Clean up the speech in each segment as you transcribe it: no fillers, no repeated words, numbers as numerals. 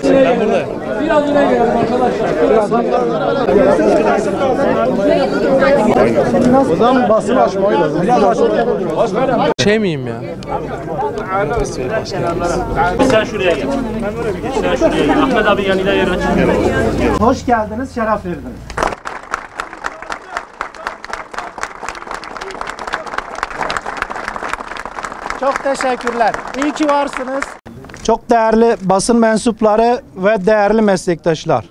Ben buradayım. Biraz öne gelelim arkadaşlar. O zaman basını açmayı lazım. Şey miyim ya? Sen şuraya gel. Sen şuraya gel. Ahmet abi yanıyla yer aç. Hoş geldiniz, şeref verdiniz. Çok teşekkürler. İyi ki varsınız. Çok değerli basın mensupları ve değerli meslektaşlar.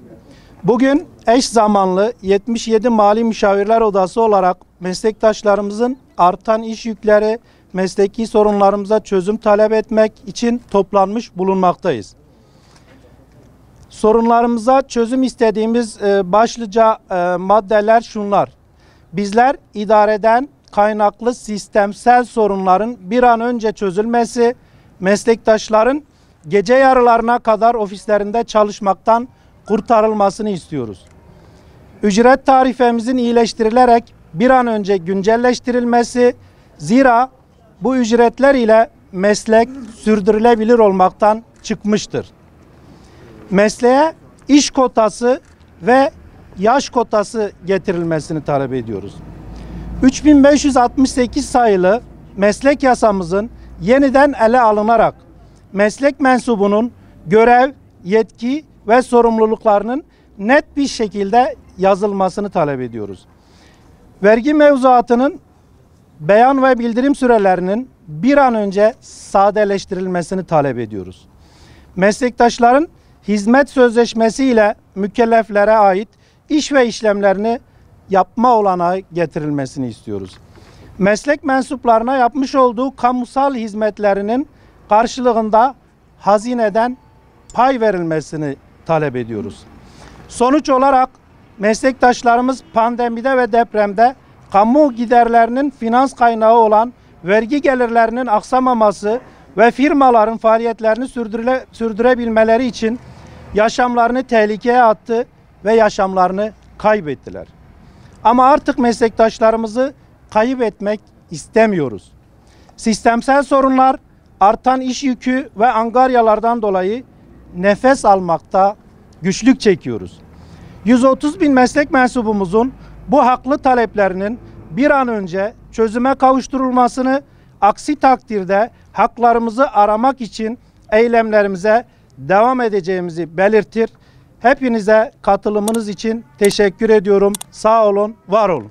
Bugün eş zamanlı 77 Mali Müşavirler Odası olarak meslektaşlarımızın artan iş yükleri, mesleki sorunlarımıza çözüm talep etmek için toplanmış bulunmaktayız. Sorunlarımıza çözüm istediğimiz başlıca maddeler şunlar. Bizler idareden kaynaklı sistemsel sorunların bir an önce çözülmesi, meslektaşların gece yarılarına kadar ofislerinde çalışmaktan kurtarılmasını istiyoruz. Ücret tarifemizin iyileştirilerek bir an önce güncelleştirilmesi, zira bu ücretler ile meslek sürdürülebilir olmaktan çıkmıştır. Mesleğe iş kotası ve yaş kotası getirilmesini talep ediyoruz. 3568 sayılı meslek yasamızın yeniden ele alınarak meslek mensubunun görev, yetki ve sorumluluklarının net bir şekilde yazılmasını talep ediyoruz. Vergi mevzuatının beyan ve bildirim sürelerinin bir an önce sadeleştirilmesini talep ediyoruz. Meslektaşların hizmet sözleşmesi ile mükelleflere ait iş ve işlemlerini yapma olanağı getirilmesini istiyoruz. Meslek mensuplarına yapmış olduğu kamusal hizmetlerinin karşılığında hazineden pay verilmesini talep ediyoruz. Sonuç olarak meslektaşlarımız pandemide ve depremde kamu giderlerinin finans kaynağı olan vergi gelirlerinin aksamaması ve firmaların faaliyetlerini sürdürebilmeleri için yaşamlarını tehlikeye attı ve yaşamlarını kaybettiler. Ama artık meslektaşlarımızı kayıp etmek istemiyoruz. Sistemsel sorunlar, artan iş yükü ve angaryalardan dolayı nefes almakta güçlük çekiyoruz. 130 bin meslek mensubumuzun bu haklı taleplerinin bir an önce çözüme kavuşturulmasını, aksi takdirde haklarımızı aramak için eylemlerimize devam edeceğimizi belirtir. Hepinize katılımınız için teşekkür ediyorum. Sağ olun, var olun.